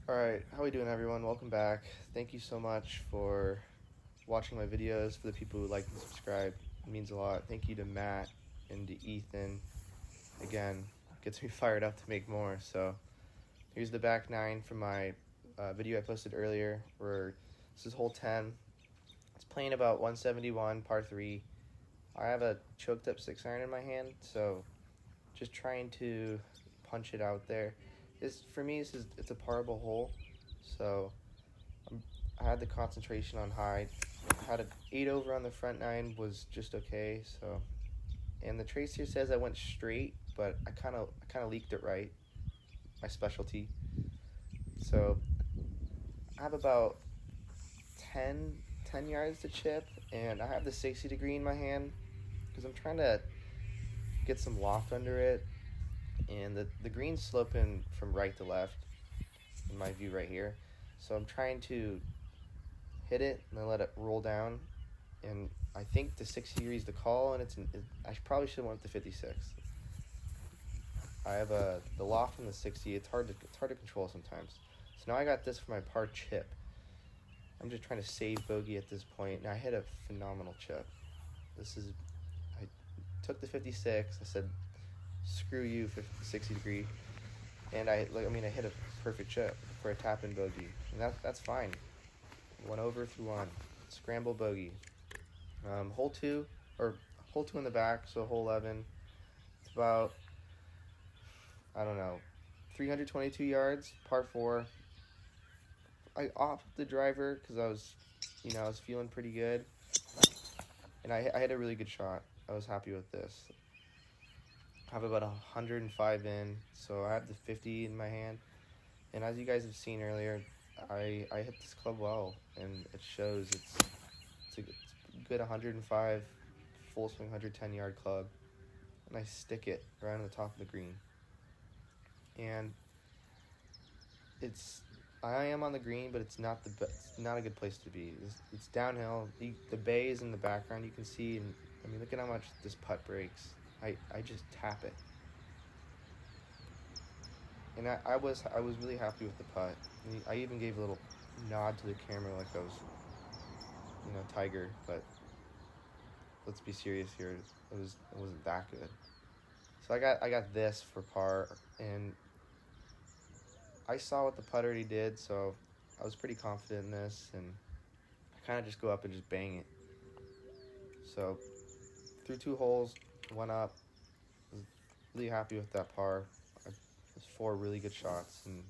Alright, how we doing everyone? Welcome back. Thank you so much for watching my videos. For the people who like and subscribe, it means a lot. Thank you to Matt and to Ethan. Again, gets me fired up to make more. So here's the back nine from my video I posted earlier, where this is hole 10. It's playing about 171 par 3. I have a choked up 6-iron in my hand, so just trying to punch it out there. For me, it's a parable hole, so I had the concentration on high. I had an 8 over on the front 9, was just okay. So, and the trace here says I went straight, but I kind of leaked it right. My specialty. So I have about 10 yards to chip, and I have the 60-degree in my hand because I'm trying to get some loft under it. And the green's sloping from right to left, in my view right here. So I'm trying to hit it and then let it roll down. And I think the 60 degrees the call, and I probably should have went with the 56. I have the loft in the 60. It's hard to control sometimes. So now I got this for my par chip. I'm just trying to save bogey at this point, and I hit a phenomenal chip. I took the 56. I said, screw you, 60 degree, and I hit a perfect chip for a tap-in bogey, and that's fine. 1 over through 1, scramble bogey. Hole 2 in the back, so hole 11. It's about, I don't know, 322 yards, par 4. I opted the driver because I was feeling pretty good, and I had a really good shot. I was happy with this. I have about 105 in, so I have the 50 in my hand. And as you guys have seen earlier, I hit this club well, and it shows. It's a good 105 full swing 110-yard club, and I stick it right on the top of the green. And I am on the green, but it's not a good place to be. It's downhill. The bay is in the background. You can see, and I mean, look at how much this putt breaks. I just tap it. And I was really happy with the putt. I even gave a little nod to the camera like I was, Tiger. But let's be serious here. It wasn't that good. So I got this for par, and I saw what the putt already did, so I was pretty confident in this, and I kind of just go up and just bang it. So through 2 holes, went up. Was really happy with that par. It was 4 really good shots, and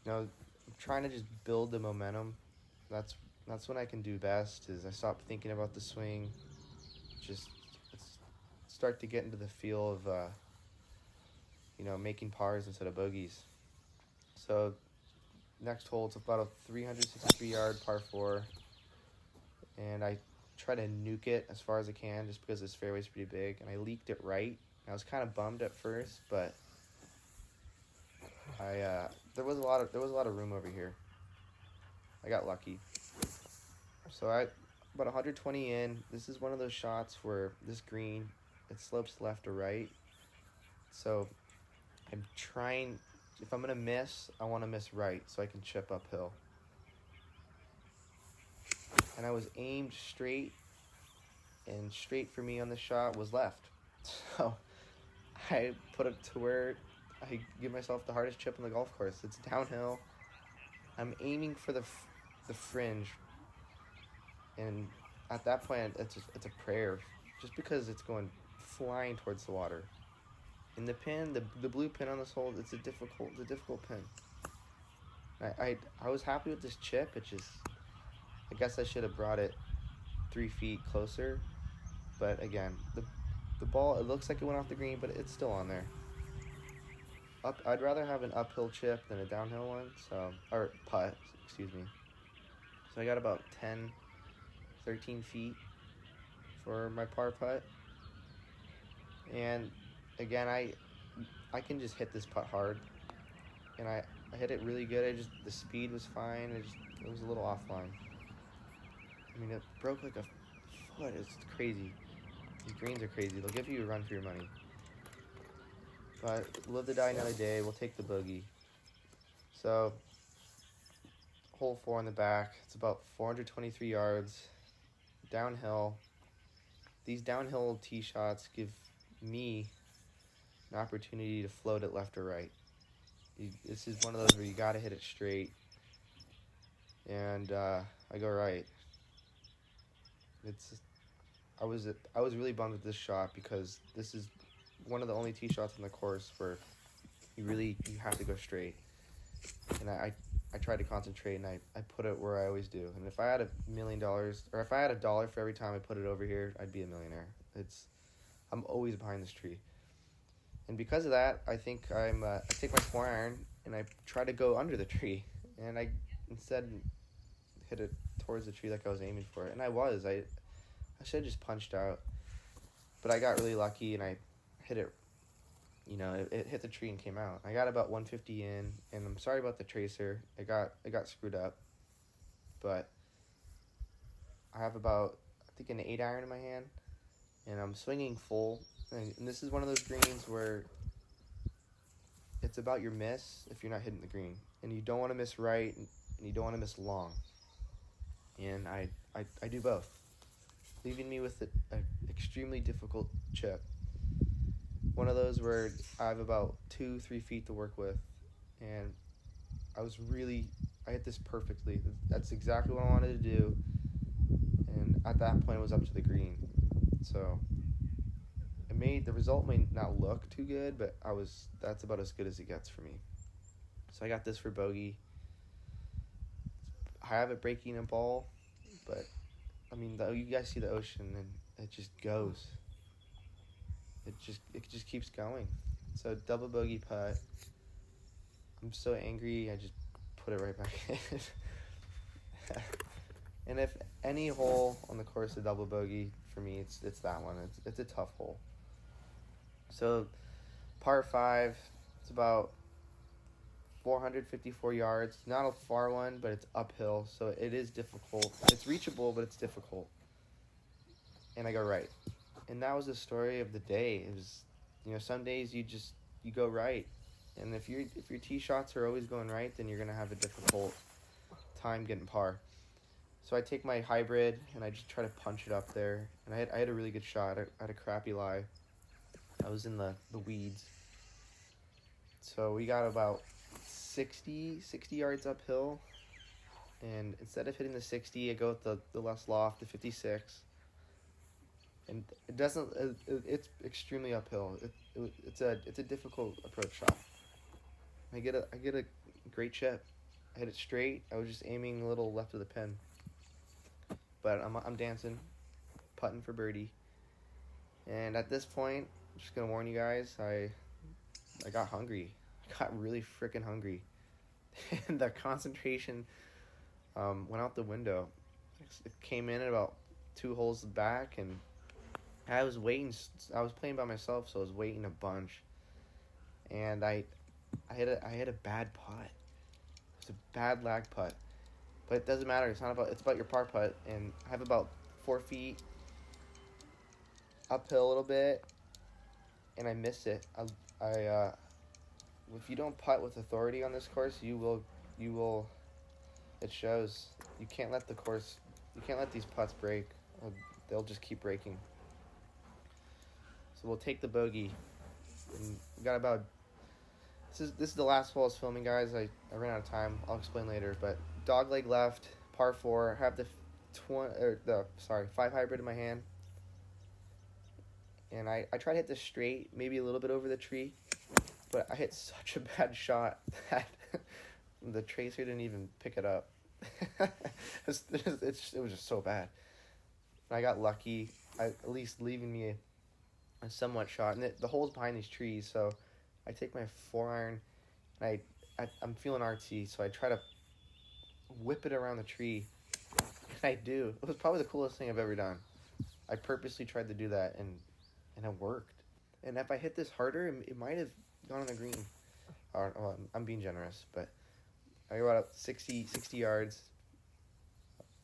I'm trying to just build the momentum. That's when I can do best. Is I stop thinking about the swing, just start to get into the feel of making pars instead of bogeys. So next hole, it's about a 363-yard par 4, and I try to nuke it as far as I can just because this fairway's pretty big, and I leaked it right. I was kind of bummed at first, but there was a lot of room over here. I got lucky. So about 120 in. This is one of those shots where this green, it slopes left or right. So I'm trying, if I'm gonna miss, I want to miss right so I can chip uphill. And I was aimed straight, and straight for me on the shot was left. So I put it to where I give myself the hardest chip on the golf course. It's downhill. I'm aiming for the fringe, and at that point, it's a prayer, just because it's going flying towards the water. And the pin, the blue pin on this hole, it's a difficult pin. I was happy with this chip. It just, I guess I should have brought it 3 feet closer. But again, the ball, it looks like it went off the green, but it's still on there. I'd rather have an uphill chip than a downhill one, or putt, excuse me. So I got about 13 feet for my par putt. And again, I can just hit this putt hard, and I hit it really good. The speed was fine. It was a little offline. I mean, it broke like a foot. It's crazy. These greens are crazy. They'll give you a run for your money. But live to die another day. We'll take the bogey. So, hole 4 in the back. It's about 423 yards, downhill. These downhill tee shots give me an opportunity to float it left or right. This is one of those where you got to hit it straight. And I go right. I was really bummed with this shot because this is one of the only tee shots on the course where you have to go straight. And I tried to concentrate, and I put it where I always do. And if I had $1 million, or if I had $1 for every time I put it over here, I'd be a millionaire. I'm always behind this tree. And because of that, I think I take my 4-iron and I try to go under the tree, and I instead hit it towards the tree like I was aiming for it. And I should have just punched out, but I got really lucky and I hit it. It hit the tree and came out. I got about 150 in, and I'm sorry about the tracer. It got screwed up, but I have about, I think, an 8-iron in my hand, and I'm swinging full. And this is one of those greens where it's about your miss if you're not hitting the green, and you don't want to miss right, and you don't want to miss long. And I do both, leaving me with an extremely difficult chip. One of those where I have about 2-3 feet to work with, and I hit this perfectly. That's exactly what I wanted to do, and at that point it was up to the green. So the result may not look too good, but that's about as good as it gets for me. So I got this for bogey. I have it breaking a ball, but I mean, you guys see the ocean, and it just goes. It just keeps going. So double bogey putt. I'm so angry, I just put it right back in. And if any hole on the course is double bogey, for me, it's that one. It's a tough hole. So par 5, it's about 454 yards. Not a far one, but it's uphill, so it is difficult. It's reachable, but it's difficult. And I go right. And that was the story of the day. It was, some days you go right. And if your tee shots are always going right, then you're going to have a difficult time getting par. So I take my hybrid, and I just try to punch it up there. And I had a really good shot. I had a crappy lie. I was in the weeds. So we got about 60 yards uphill. And instead of hitting the 60, I go with the less loft, the 56. And it's extremely uphill. It's a difficult approach shot. I get a great chip. I hit it straight. I was just aiming a little left of the pin. But I'm dancing, putting for birdie. And at this point, I'm just gonna warn you guys, I got hungry. I got really freaking hungry. And the concentration went out the window. It came in at about 2 holes back, and I was waiting. I was playing by myself, so I was waiting a bunch. And I hit a bad putt. It was a bad lag putt. But it doesn't matter. It's about your par putt. And I have about 4 feet uphill a little bit, and I miss it. If you don't putt with authority on this course, you will. It shows. You can't let these putts break. They'll just keep breaking. So we'll take the bogey. And we got about. This is the last hole I was filming, guys. I ran out of time. I'll explain later. But dogleg left, par 4. I have the 5 hybrid in my hand. And I try to hit this straight, maybe a little bit over the tree, but I hit such a bad shot that the tracer didn't even pick it up. It was just so bad. And I got lucky, at least leaving me a somewhat shot. And the hole's behind these trees, so I take my 4-iron, and I'm feeling artsy, so I try to whip it around the tree. And I do. It was probably the coolest thing I've ever done. I purposely tried to do that, and it worked. And if I hit this harder, it might have gone on the green. Well, I'm being generous, but I got up 60 yards,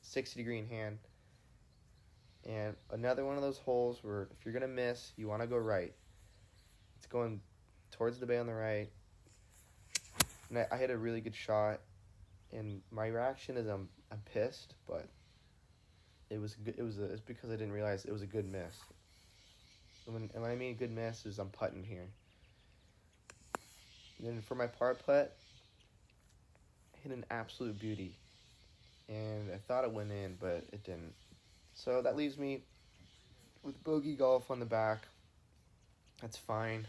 60-degree in hand. And another one of those holes where if you're going to miss, you want to go right. It's going towards the bay on the right. and I hit a really good shot, and my reaction is I'm pissed, but it was good. It's because I didn't realize it was a good miss. And when I mean good miss is I'm putting here. And then for my par putt, I hit an absolute beauty, and I thought it went in, but it didn't. So that leaves me with bogey golf on the back. That's fine.